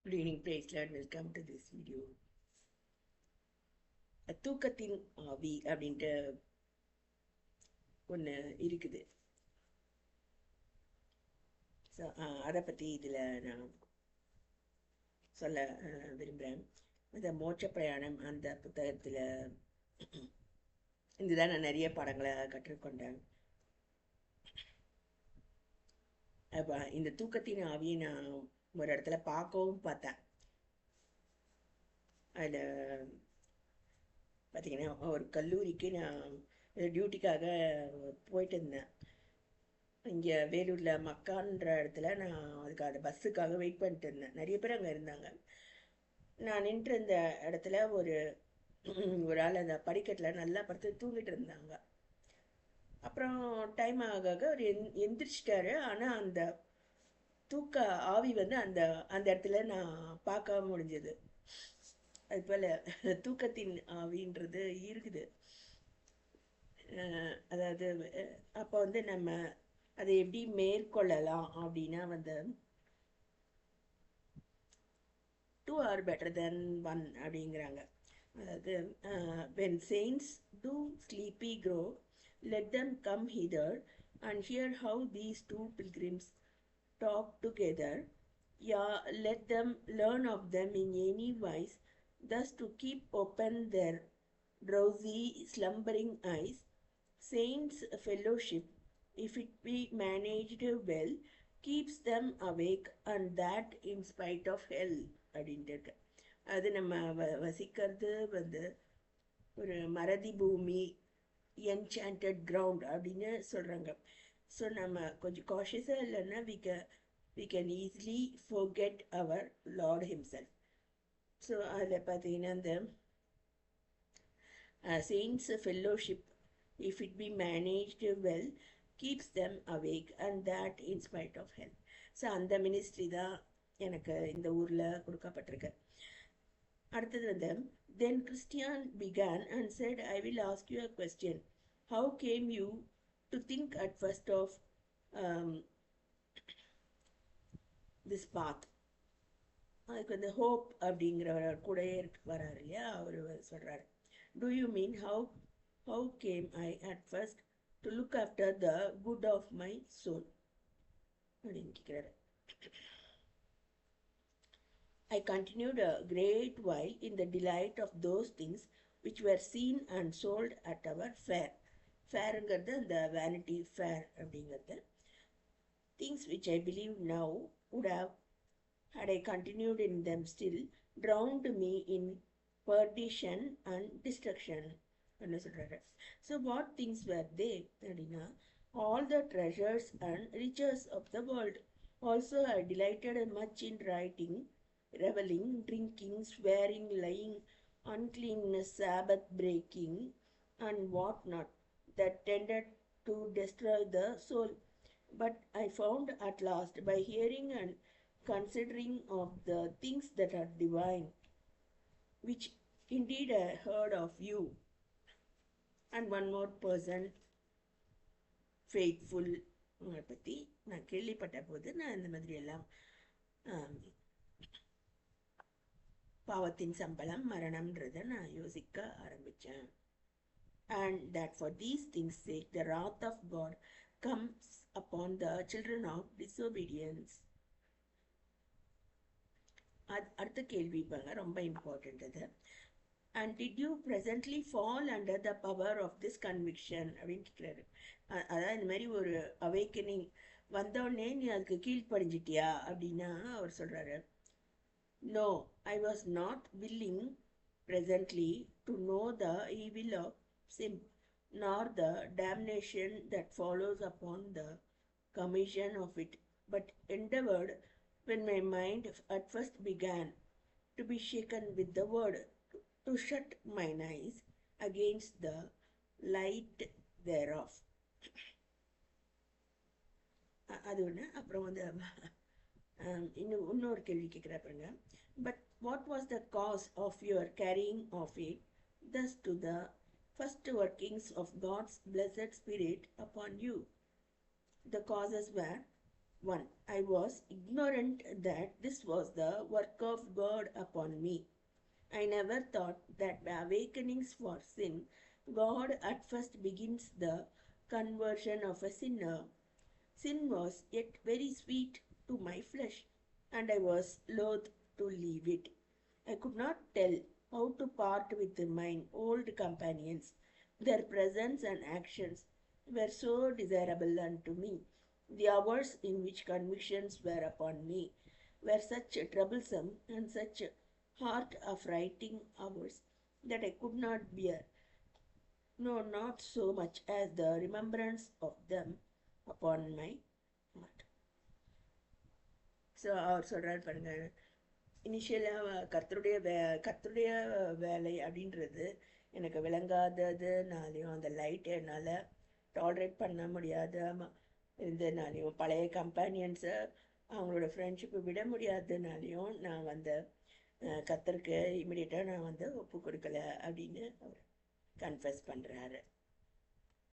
Good evening, praise Lord. Welcome to this video. தூக்கத்தின் ஆவி அப்படின்ட்டு ஒன்று இருக்குது. ஸோ அதை பற்றி இதில் நான் சொல்ல விரும்புகிறேன். இந்த மோட்ச பிரயாணம் அந்த புத்தகத்தில் இதுதான் நான் நிறைய பாடங்களை கற்றுக்கொண்டேன். அப்போ இந்த தூக்கத்தின் ஆவியை நான் ஒரு இடத்துல பார்க்கவும் பார்த்தேன். அதில் பார்த்தீங்கன்னா ஒரு கல்லூரிக்கு நான் டியூட்டிக்காக போயிட்டு இருந்தேன். இங்கே வேலூரில் மக்கான்ற இடத்துல நான் அதுக்காக பஸ்ஸுக்காக வெயிட் பண்ணிட்டு இருந்தேன். நிறைய பேர் அங்கே இருந்தாங்க. நான் நின்று இருந்த இடத்துல ஒரு ஆள் அந்த படிக்கட்டில் நல்லா படுத்து தூங்கிட்டு இருந்தாங்க. அப்புறம் டைம் ஆக அவர் எந்திரிச்சிட்டாரு. ஆனால் அந்த தூக்க ஆவி அந்த அந்த இடத்துல நான் பார்க்க முடிஞ்சது. அது போல் தூக்கத்தின் ஆவின்றது இருக்குது. அதாவது அப்போ நம்ம அதை எப்படி மேற்கொள்ளலாம் அப்படின்னா 2 are better than 1 அப்படிங்கிறாங்க. அதாவது when saints do sleepy grow, let them come hither and hear how these 2 pilgrims talk together. Yeah, let them learn of them in any wise, thus to keep open their drowsy slumbering eyes. Saints' fellowship, if it be managed well, keeps them awake, and that in spite of hell அப்படின்ட்டு இருக்கு. அது நம்ம வசிக்கிறது ஒரு மறதி பூமி, enchanted ground அப்படின்னு சொல்கிறாங்க. So நம்ம கொஞ்சம் காஷியஸாக இல்லைன்னா we can easily forget our Lord himself. So அதில் பார்த்தீங்கன்னா இந்த saints' fellowship, if it be managed well, keeps them awake, and that in spite of hell. So அந்த மினிஸ்ட்ரி தான் எனக்கு இந்த ஊரில் கொடுக்கப்பட்டிருக்கு. அடுத்தது then Christian began and said, I will ask you a question. How came you to think at first of this path? அதுக்கு hope அப்படிங்கிறவர் கூட வராரு இல்லையா, அவர் சொல்கிறாரு, do you mean how came I at first to look after the good of my soul அப்படின்னு கேட்குறாரு. I continued a great while in the delight of those things which were seen and sold at our fair. Fairங்கிறது அந்த vanity fair அப்படிங்கிறது. Things which I believe now would have, had I continued in them still, drowned me in perdition and destruction. என்ன சொல்கிறாரு. So what things were they அப்படின்னா, all the treasures and riches of the world. Also I delighted much in writing, reveling, drinking, swearing, lying, uncleanness, Sabbath breaking, and what not, that tended to destroy the soul. But I found at last, by hearing and considering of the things that are divine, which indeed I heard of you and one more person faithful பற்றி நான் கேள்விப்பட்ட போது நான் இந்த மாதிரி எல்லாம் பாவத்தின் சம்பளம் மரணம்ன்றதை நான் யோசிக்க ஆரம்பித்தேன். And that for these things sake the wrath of God comes upon the children of disobedience. அடுத்த கேள்வி ரொம்ப இம்பார்ட்டன்ட் அது. And did you presently fall under the power of this conviction அப்படின்னு கேட்குறாரு. அதாவது இந்த மாதிரி ஒரு அவேக்கனிங் வந்தோடனே நீ அதுக்கு கீழ்ப்படிஞ்சிட்டியா அப்படின்னா அவர் சொல்கிறாரு, No, I was not willing presently to know the evil of sin, nor the damnation that follows upon the commission of it, but endeavored, when my mind at first began to be shaken with the word, to shut mine eyes against the light thereof. அது ஒன்று. அப்புறம் இன்னொரு கேள்வி கேட்குறாங்க. But what was the cause of your carrying of it thus to the first workings of God's blessed Spirit upon you? The causes were 1. I was ignorant that this was the work of God upon me. I never thought that by awakenings for sin, God at first begins the conversion of a sinner. Sin was yet very sweet to my flesh, and I was loath to leave it. I could not tell how to part with mine old companions. Their presence and actions were so desirable unto me. The hours in which convictions were upon me were such troublesome and such heart affrighting hours that I could not bear, no, not so much as the remembrance of them upon my heart. So அவர் சொல்கிறார் பாருங்க, இனிஷியலாக கர்த்தருடைய வேலை அப்படின்றது எனக்கு விளங்காததுனாலையும் அந்த லைட்டை என்னால் டாலரேட் பண்ண முடியாத இருந்ததுனாலையும் பழைய கம்பேனியன்ஸை அவங்களோட ஃப்ரெண்ட்ஷிப்பை விட முடியாததுனாலையும் நான் கர்த்தருக்கு இமிடியேட்டாக நான் ஒப்பு கொடுக்கல அப்படின்னு அவர் கன்ஃபஸ் பண்ணுறாரு.